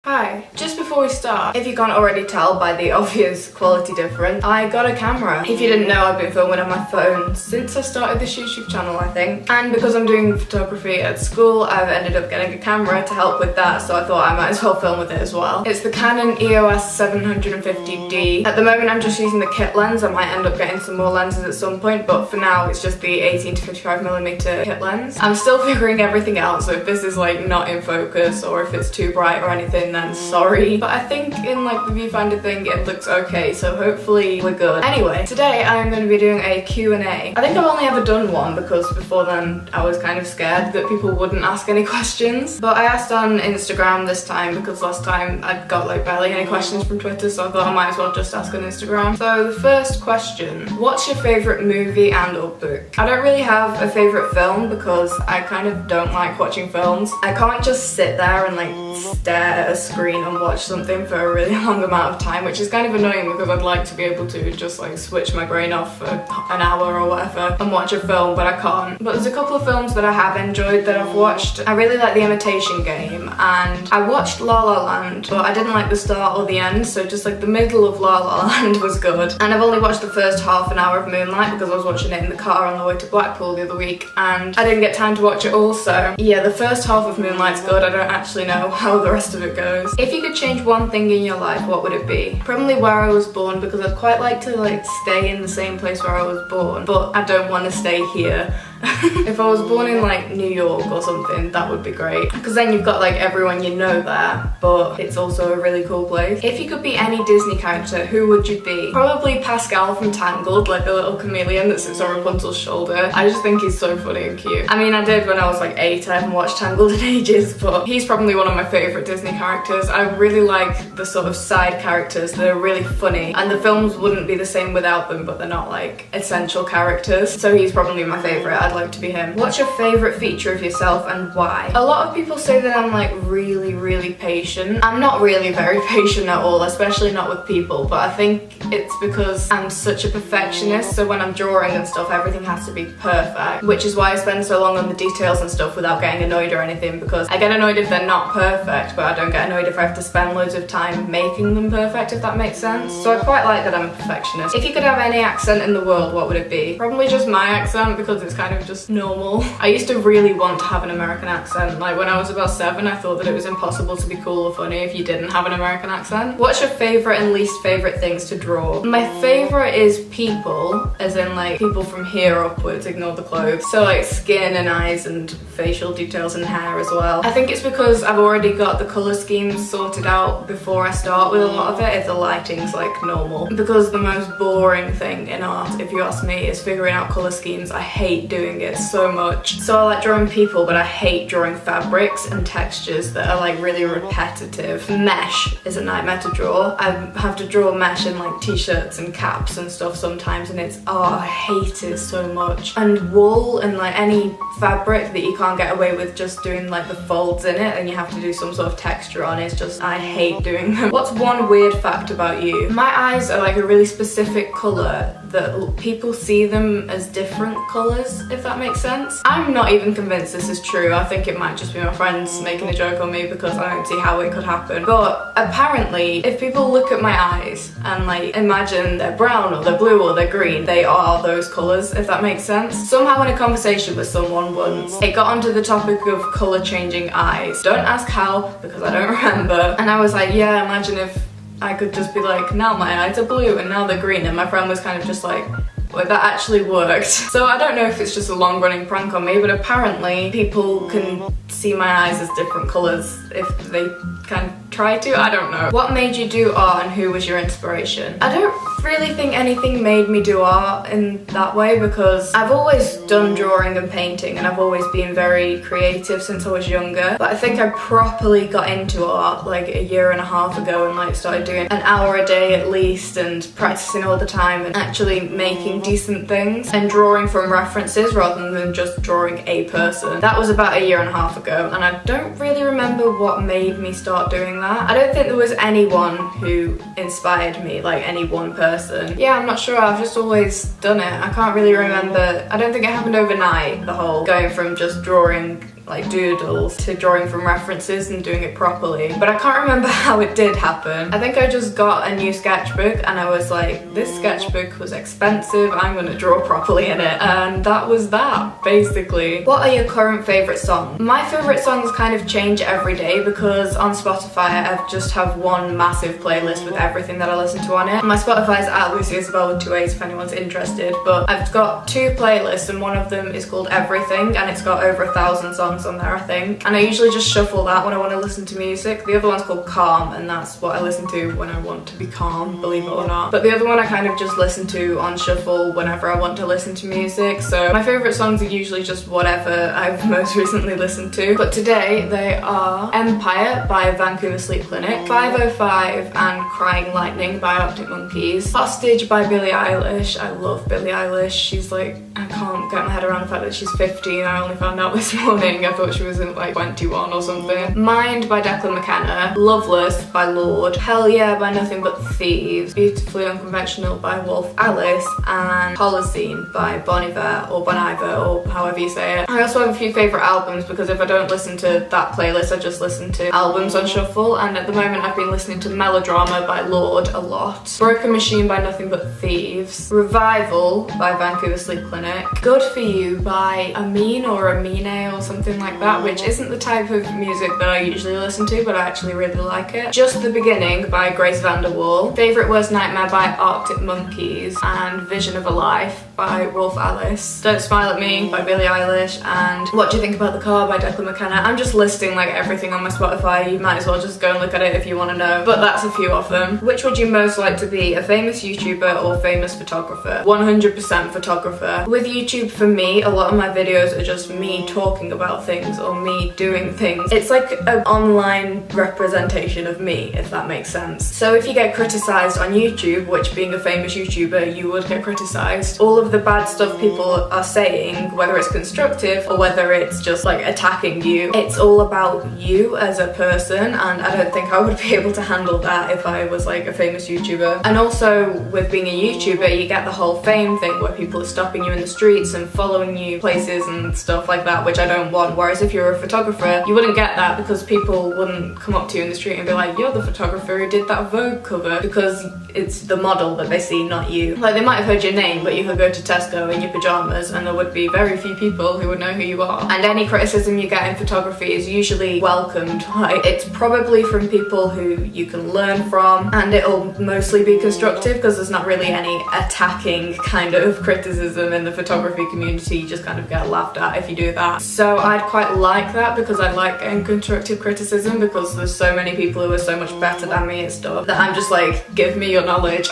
Hi. Just before we start, if you can't already tell by the obvious quality difference, I got a camera. If you didn't know, I've been filming on my phone since I started this YouTube channel, I think. And because I'm doing photography at school, I've ended up getting a camera to help with that, so I thought I might as well film with it as well. It's the Canon EOS 750D. At the moment, I'm just using the kit lens. I might end up getting some more lenses at some point, but for now, it's just the 18 to 55mm kit lens. I'm still figuring everything out, so if this is like not in focus or if it's too bright or anything, then sorry. But I think in like the viewfinder thing it looks okay, so hopefully we're good. Anyway, today I'm going to be doing a Q&A. I think I've only ever done one because before then I was kind of scared that people wouldn't ask any questions. But I asked on Instagram this time because last time I got like barely any questions from Twitter, so I thought I might as well just ask on Instagram. So the first question, what's your favourite movie and or book? I don't really have a favourite film because I kind of don't like watching films. I can't just sit there and like stare at a screen and watch something for a really long amount of time, which is kind of annoying because I'd like to be able to just like switch my brain off for an hour or whatever and watch a film, but I can't. But there's a couple of films that I have enjoyed that I've watched. I really like The Imitation Game, and I watched La La Land, but I didn't like the start or the end, so just like the middle of La La Land was good. And I've only watched the first half an hour of Moonlight because I was watching it in the car on the way to Blackpool the other week, and I didn't get time to watch it all, so yeah, the first half of Moonlight's good. I don't actually know how the rest of it goes. If you could change one thing in your life, what would it be? Probably where I was born, because I'd quite like to like stay in the same place where I was born, but I don't want to stay here. If I was born in like New York or something, that would be great, because then you've got like everyone you know there, but it's also a really cool place. If you could be any Disney character, who would you be? Probably Pascal from Tangled, like the little chameleon that sits on Rapunzel's shoulder. I just think he's so funny and cute. I mean, I did when I was like 8. I haven't watched Tangled in ages, but he's probably one of my favourite Disney characters. I really like the sort of side characters that are really funny, and the films wouldn't be the same without them, but they're not like essential characters, so he's probably my favourite. I'd like to be him. What's your favourite feature of yourself and why? A lot of people say that I'm like really patient. I'm not really very patient at all, especially not with people, but I think it's because I'm such a perfectionist, so when I'm drawing and stuff, everything has to be perfect, which is why I spend so long on the details and stuff without getting annoyed or anything, because I get annoyed if they're not perfect, but I don't get annoyed if I have to spend loads of time making them perfect, if that makes sense. So I quite like that I'm a perfectionist. If you could have any accent in the world, what would it be? Probably just my accent, because it's kind of just normal. I used to really want to have an American accent. Like when I was about 7, I thought that it was impossible to be cool or funny if you didn't have an American accent. What's your favourite and least favourite things to draw? My favourite is people, as in like people from here upwards, ignore the clothes. So like skin and eyes and facial details and hair as well. I think it's because I've already got the colour schemes sorted out before I start with a lot of it, if the lighting's like normal. Because the most boring thing in art, if you ask me, is figuring out colour schemes. I hate doing it so much. So I like drawing people, but I hate drawing fabrics and textures that are like really repetitive. Mesh is a nightmare to draw. I have to draw mesh in like t-shirts and caps and stuff sometimes, and it's, oh, I hate it so much. And wool and like any fabric that you can't get away with just doing like the folds in it and you have to do some sort of texture on, it's just, I hate doing them. What's one weird fact about you? My eyes are like a really specific colour that people see them as different colours, if that makes sense. I'm not even convinced this is true. I think it might just be my friends making a joke on me because I don't see how it could happen. But apparently, if people look at my eyes and like imagine they're brown or they're blue or they're green, they are those colours, if that makes sense. Somehow in a conversation with someone once, it got onto the topic of colour changing eyes. Don't ask how, because I don't remember. And I was like, yeah, imagine if I could just be like, now my eyes are blue and now they're green, and my friend was kind of just like, well, that actually worked. So I don't know if it's just a long-running prank on me, but apparently people can see my eyes as different colours if they kind of try to. I don't know. What made you do art and who was your inspiration? I don't really think anything made me do art in that way, because I've always done drawing and painting and I've always been very creative since I was younger. But I think I properly got into art like a year and a half ago and like started doing an hour a day at least and practicing all the time and actually making decent things and drawing from references rather than just drawing a person. That was about a year and a half ago, and I don't really remember what made me start doing that. I don't think there was anyone who inspired me, like any one person. Yeah, I'm not sure. I've just always done it. I can't really remember. I don't think it happened overnight, the whole going from just drawing like doodles to drawing from references and doing it properly. But I can't remember how it did happen. I think I just got a new sketchbook and I was like, this sketchbook was expensive, I'm gonna draw properly in it. And that was that, basically. What are your current favourite songs? My favourite songs kind of change every day because on Spotify I just have one massive playlist with everything that I listen to on it. My Spotify is at Lucy Isabel with 2 A's if anyone's interested, but I've got 2 playlists and one of them is called Everything and it's got over 1,000 songs on there, I think. And I usually just shuffle that when I want to listen to music. The other one's called Calm and that's what I listen to when I want to be calm, believe it or not. But the other one I kind of just listen to on shuffle whenever I want to listen to music. So my favourite songs are usually just whatever I've most recently listened to. But today they are Empire by Vancouver Sleep Clinic, 505 and Crying Lightning by Arctic Monkeys, Hostage by Billie Eilish. I love Billie Eilish. She's like, I can't get my head around the fact that she's 15. I only found out this morning. I thought she was in like 21 or something. Mind by Declan McKenna, Loveless by Lorde, Hell Yeah by Nothing But Thieves, Beautifully Unconventional by Wolf Alice, and Holocene by Bon Iver or Bon Iver or however you say it. I also have a few favourite albums because if I don't listen to that playlist I just listen to albums on shuffle, and at the moment I've been listening to Melodrama by Lorde a lot, Broken Machine by Nothing But Thieves, Revival by Vancouver Sleep Clinic, Good For You by Amin or Amine or something like that, which isn't the type of music that I usually listen to but I actually really like it, Just the Beginning by Grace Vanderwall, Favourite Worst Nightmare by Arctic Monkeys, and Vision of a Life by Wolf Alice, Don't Smile At Me by Billie Eilish, and What Do You Think About the Car by Declan McKenna. I'm just listing like everything on my Spotify. You might as well just go and look at it if you want to know, but that's a few of them. Which would you most like to be, a famous YouTuber or famous photographer? 100% photographer. With YouTube, for me, a lot of my videos are just me talking about things or me doing things. It's like an online representation of me, if that makes sense. So if you get criticised on YouTube, which being a famous YouTuber you would get criticised, all of the bad stuff people are saying, whether it's constructive or whether it's just like attacking you, it's all about you as a person, and I don't think I would be able to handle that if I was like a famous YouTuber. And also with being a YouTuber you get the whole fame thing where people are stopping you in the streets and following you places and stuff like that, which I don't want. Whereas if you're a photographer you wouldn't get that because people wouldn't come up to you in the street and be like, you're the photographer who did that Vogue cover, because it's the model that they see, not you. Like they might have heard your name but you could go to Tesco in your pyjamas and there would be very few people who would know who you are. And any criticism you get in photography is usually welcomed. Like it's probably from people who you can learn from, and it'll mostly be constructive because there's not really any attacking kind of criticism in the photography community. You just kind of get laughed at if you do that. So I'd quite like that because I like getting constructive criticism, because there's so many people who are so much better than me and stuff that I'm just like, give me your knowledge.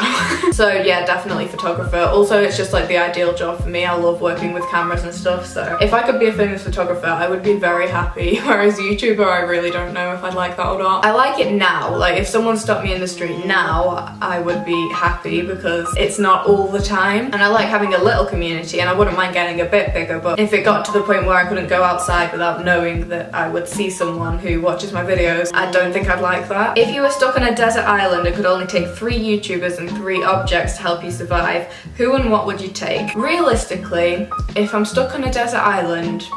So yeah, definitely photographer. Also it's just like the ideal job for me. I love working with cameras and stuff, so if I could be a famous photographer I would be very happy. Whereas YouTuber, I really don't know if I'd like that or not. I like it now. Like if someone stopped me in the street now I would be happy because it's not all the time, and I like having a little community and I wouldn't mind getting a bit bigger, but if it got to the point where I couldn't go outside without knowing that I would see someone who watches my videos, I don't think I'd like that. If you were stuck on a desert island and could only take 3 YouTubers and 3 objects to help you survive, who and what would you take? Realistically, if I'm stuck on a desert island,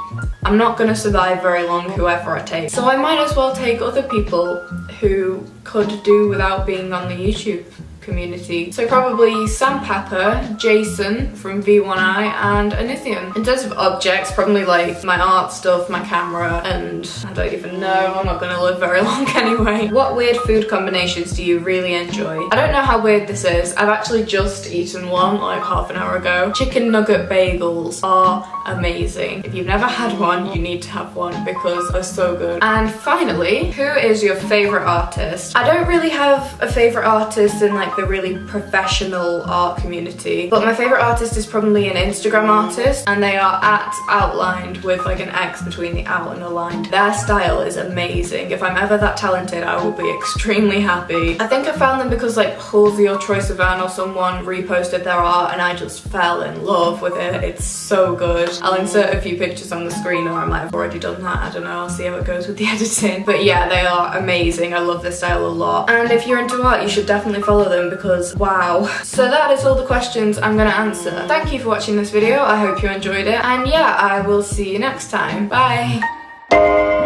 I'm not going to survive very long whoever I take. So I might as well take other people who could do without being on the YouTube community. So probably Sam Pepper, Jason from V1I, and Anithium. In terms of objects, probably like my art stuff, my camera, and I don't even know, I'm not gonna live very long anyway. What weird food combinations do you really enjoy? I don't know how weird this is. I've actually just eaten one like half an hour ago. Chicken nugget bagels are amazing. If you've never had one, you need to have one because they're so good. And finally, who is your favorite artist? I don't really have a favorite artist in like the really professional art community, but my favorite artist is probably an Instagram artist, and they are at outlined with like an X between the out and aligned. Their style is amazing. If I'm ever that talented, I will be extremely happy. I think I found them because like Halsey or Troye Sivan or someone reposted their art and I just fell in love with it. It's so good. I'll insert a few pictures on the screen, or I might have already done that. I don't know, I'll see how it goes with the editing. But yeah, they are amazing. I love their style a lot. And if you're into art, you should definitely follow them because wow. So that is all the questions I'm gonna answer. Thank you for watching this video. I hope you enjoyed it. And yeah, I will see you next time. Bye. bye.